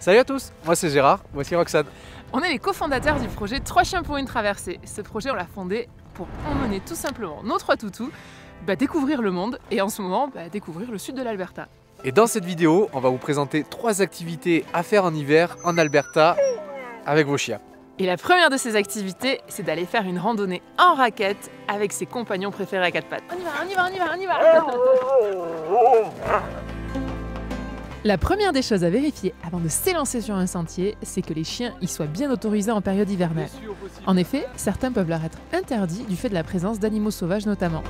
Salut à tous, moi c'est Gérard, voici Roxane. On est les cofondateurs du projet 3 chiens pour une traversée. Ce projet, on l'a fondé pour emmener tout simplement nos 3 toutous découvrir le monde et en ce moment découvrir le sud de l'Alberta. Et dans cette vidéo, on va vous présenter 3 activités à faire en hiver en Alberta avec vos chiens. Et la première de ces activités, c'est d'aller faire une randonnée en raquette avec ses compagnons préférés à 4 pattes. On y va, on y va, on y va, on y va. La première des choses à vérifier avant de s'élancer sur un sentier, c'est que les chiens y soient bien autorisés en période hivernale. En effet, certains peuvent leur être interdits du fait de la présence d'animaux sauvages notamment.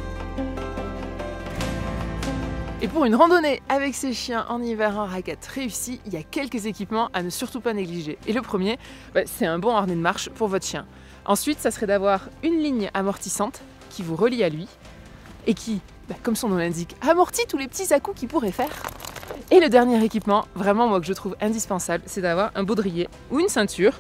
Et pour une randonnée avec ses chiens en hiver en raquette réussie, il y a quelques équipements à ne surtout pas négliger. Et le premier, c'est un bon harnais de marche pour votre chien. Ensuite, ça serait d'avoir une ligne amortissante qui vous relie à lui et qui, comme son nom l'indique, amortit tous les petits à-coups qu'il pourrait faire. Et le dernier équipement, vraiment moi que je trouve indispensable, c'est d'avoir un baudrier ou une ceinture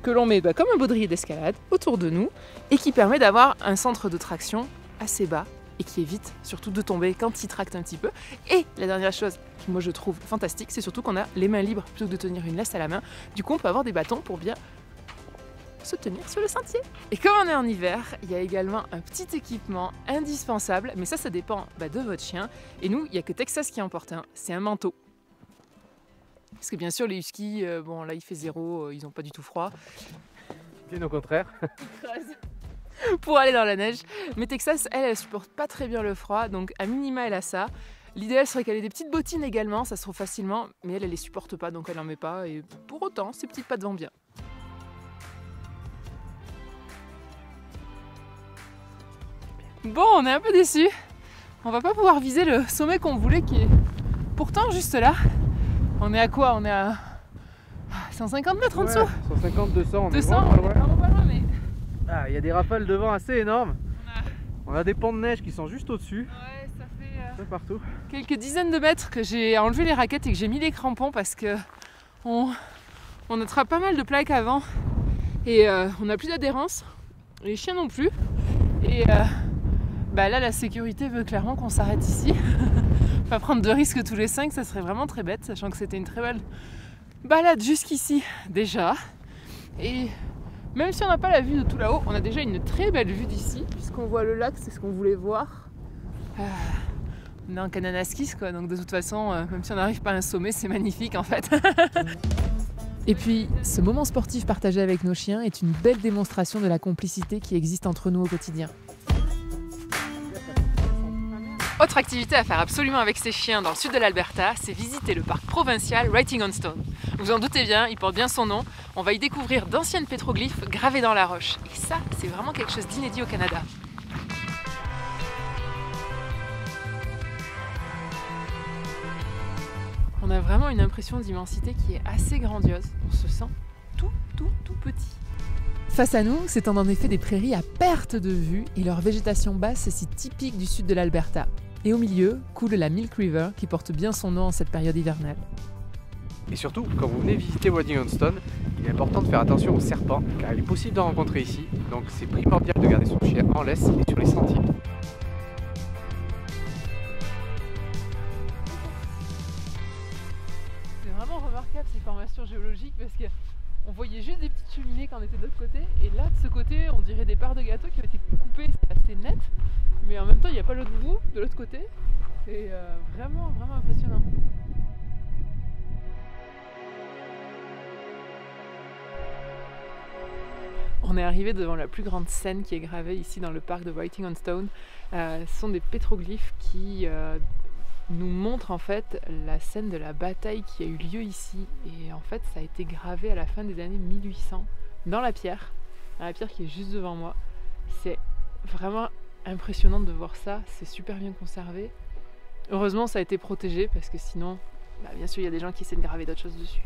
que l'on met comme un baudrier d'escalade autour de nous et qui permet d'avoir un centre de traction assez bas et qui évite surtout de tomber quand il tracte un petit peu. Et la dernière chose que moi je trouve fantastique, c'est surtout qu'on a les mains libres plutôt que de tenir une laisse à la main. Du coup on peut avoir des bâtons pour bien se tenir sur le sentier. Et comme on est en hiver, il y a également un petit équipement indispensable, mais ça dépend de votre chien. Et nous, il n'y a que Texas qui en porte un, c'est un manteau. Parce que bien sûr les huskies, là il fait 0, ils n'ont pas du tout froid. Bien au contraire. Pour aller dans la neige. Mais Texas, elle supporte pas très bien le froid, donc à minima elle a ça. L'idéal serait qu'elle ait des petites bottines également, ça se trouve facilement, mais elle les supporte pas, donc elle en met pas, et pour autant, ses petites pattes vont bien. Bon, on est un peu déçus. On va pas pouvoir viser le sommet qu'on voulait, qui est pourtant juste là. On est à quoi? On est à 150 mètres en dessous. 150, 200, on 200, est on est vraiment pas loin, mais... Ah, il y a des rafales de vent assez énormes. On a des pans de neige qui sont juste au-dessus. Ouais, ça fait partout. Quelques dizaines de mètres que j'ai enlevé les raquettes et que j'ai mis les crampons parce que on attrape pas mal de plaques avant et on n'a plus d'adhérence. Les chiens non plus. Et là, la sécurité veut clairement qu'on s'arrête ici. Pas prendre de risques tous les 5, ça serait vraiment très bête, sachant que c'était une très belle balade jusqu'ici déjà. Et même si on n'a pas la vue de tout là-haut, on a déjà une très belle vue d'ici, puisqu'on voit le lac, c'est ce qu'on voulait voir. On est en Kananaskis, quoi, donc de toute façon, même si on n'arrive pas à un sommet, c'est magnifique en fait. Et puis, ce moment sportif partagé avec nos chiens est une belle démonstration de la complicité qui existe entre nous au quotidien. Autre activité à faire absolument avec ses chiens dans le sud de l'Alberta, c'est visiter le parc provincial Writing on Stone. Vous en doutez bien, il porte bien son nom. On va y découvrir d'anciennes pétroglyphes gravés dans la roche. Et ça, c'est vraiment quelque chose d'inédit au Canada. On a vraiment une impression d'immensité qui est assez grandiose. On se sent tout petit. Face à nous s'étendent en effet des prairies à perte de vue et leur végétation basse est si typique du sud de l'Alberta. Et au milieu coule la Milk River qui porte bien son nom en cette période hivernale. Et surtout, quand vous venez visiter Writing on Stone, il est important de faire attention aux serpents, car il est possible d'en rencontrer ici, donc c'est primordial de garder son chien en laisse et sur les sentiers. C'est vraiment remarquable ces formations géologiques parce qu'on voyait juste des petites cheminées quand on était de l'autre côté, et là de ce côté on dirait des parts de gâteaux qui ont été coupées, c'est assez net, mais en même temps il n'y a pas l'autre bout de l'autre côté, c'est vraiment impressionnant. On est arrivé devant la plus grande scène qui est gravée ici dans le parc de Writing on Stone. Ce sont des pétroglyphes qui nous montrent en fait la scène de la bataille qui a eu lieu ici. Et en fait ça a été gravé à la fin des années 1800 dans la pierre qui est juste devant moi. C'est vraiment impressionnant de voir ça, c'est super bien conservé. Heureusement ça a été protégé parce que sinon, bien sûr il y a des gens qui essaient de graver d'autres choses dessus.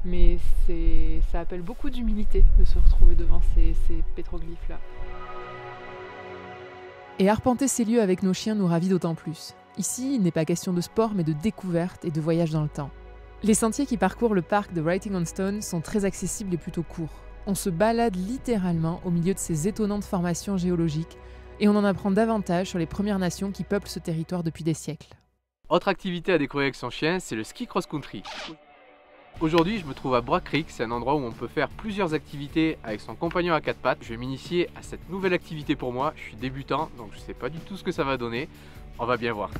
Mais ça appelle beaucoup d'humilité de se retrouver devant ces pétroglyphes-là. Et arpenter ces lieux avec nos chiens nous ravit d'autant plus. Ici, il n'est pas question de sport, mais de découverte et de voyage dans le temps. Les sentiers qui parcourent le parc de Writing on Stone sont très accessibles et plutôt courts. On se balade littéralement au milieu de ces étonnantes formations géologiques et on en apprend davantage sur les Premières Nations qui peuplent ce territoire depuis des siècles. Autre activité à découvrir avec son chien, c'est le ski cross-country. Aujourd'hui, je me trouve à Brock Creek, c'est un endroit où on peut faire plusieurs activités avec son compagnon à quatre pattes. Je vais m'initier à cette nouvelle activité pour moi. Je suis débutant, donc je sais pas du tout ce que ça va donner. On va bien voir.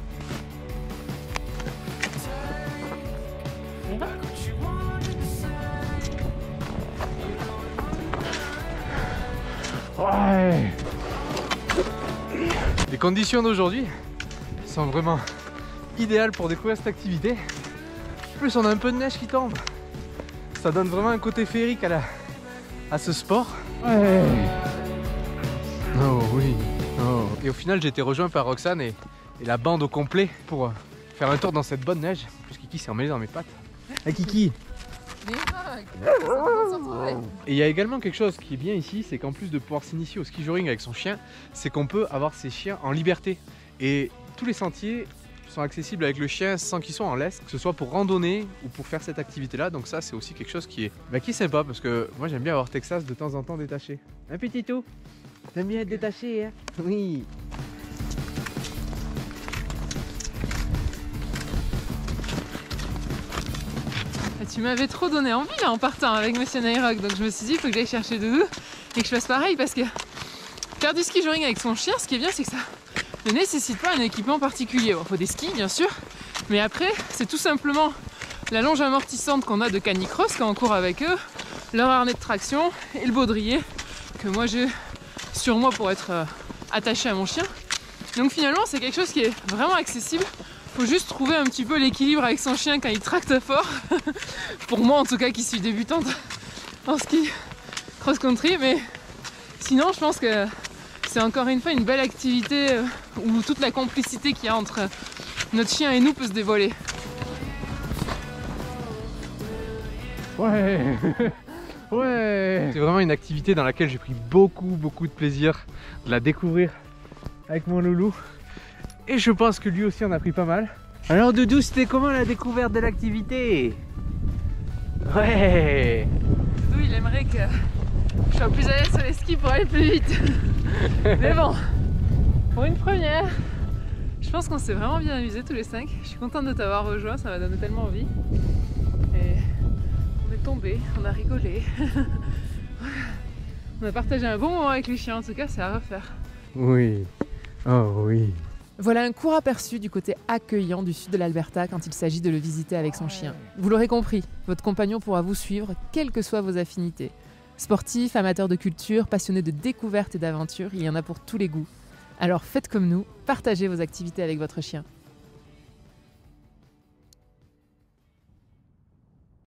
Ouais. Les conditions d'aujourd'hui sont vraiment idéales pour découvrir cette activité. En plus, on a un peu de neige qui tombe. Ça donne vraiment un côté féerique à ce sport. Ouais. Oh oui. Oh. Et au final, j'ai été rejoint par Roxane et la bande au complet pour faire un tour dans cette bonne neige. En plus, Kiki s'est emmêlé dans mes pattes. Hey Kiki. Et il y a également quelque chose qui est bien ici, c'est qu'en plus de pouvoir s'initier au ski joring avec son chien, c'est qu'on peut avoir ses chiens en liberté. Et tous les sentiers sont accessibles avec le chien sans qu'ils soient en laisse, que ce soit pour randonner ou pour faire cette activité là. Donc ça, c'est aussi quelque chose qui est sympa, parce que moi j'aime bien avoir Texas de temps en temps détaché. Un petit tout. T'aimes bien être détaché, hein? Oui. Tu m'avais trop donné envie là en partant avec Monsieur Nairock, donc je me suis dit il faut que j'aille chercher Doudou et que je fasse pareil, parce que faire du ski joring avec son chien, ce qui est bien, c'est que ça ne nécessite pas un équipement particulier. Bon, il faut des skis bien sûr, mais après c'est tout simplement la longe amortissante qu'on a de canicross quand on court avec eux, leur harnais de traction et le baudrier que moi j'ai sur moi pour être attaché à mon chien. Donc finalement c'est quelque chose qui est vraiment accessible. Faut juste trouver un petit peu l'équilibre avec son chien quand il tracte fort. Pour moi en tout cas, qui suis débutante en ski cross-country, mais sinon je pense que c'est encore une fois une belle activité où toute la complicité qu'il y a entre notre chien et nous peut se dévoiler. Ouais. Ouais. C'est vraiment une activité dans laquelle j'ai pris beaucoup de plaisir de la découvrir avec mon loulou. Et je pense que lui aussi en a pris pas mal. Alors Doudou, c'était comment la découverte de l'activité? Ouais. Doudou, il aimerait que je sois plus à l'aise sur les skis pour aller plus vite. Mais bon, pour une première, je pense qu'on s'est vraiment bien amusé tous les 5. Je suis contente de t'avoir rejoint, ça m'a donné tellement envie. Et on est tombé, on a rigolé. On a partagé un bon moment avec les chiens, en tout cas c'est à refaire. Oui, oh oui. Voilà un court aperçu du côté accueillant du sud de l'Alberta quand il s'agit de le visiter avec son chien. Vous l'aurez compris, votre compagnon pourra vous suivre quelles que soient vos affinités. Sportif, amateur de culture, passionné de découverte et d'aventure, il y en a pour tous les goûts. Alors faites comme nous, partagez vos activités avec votre chien.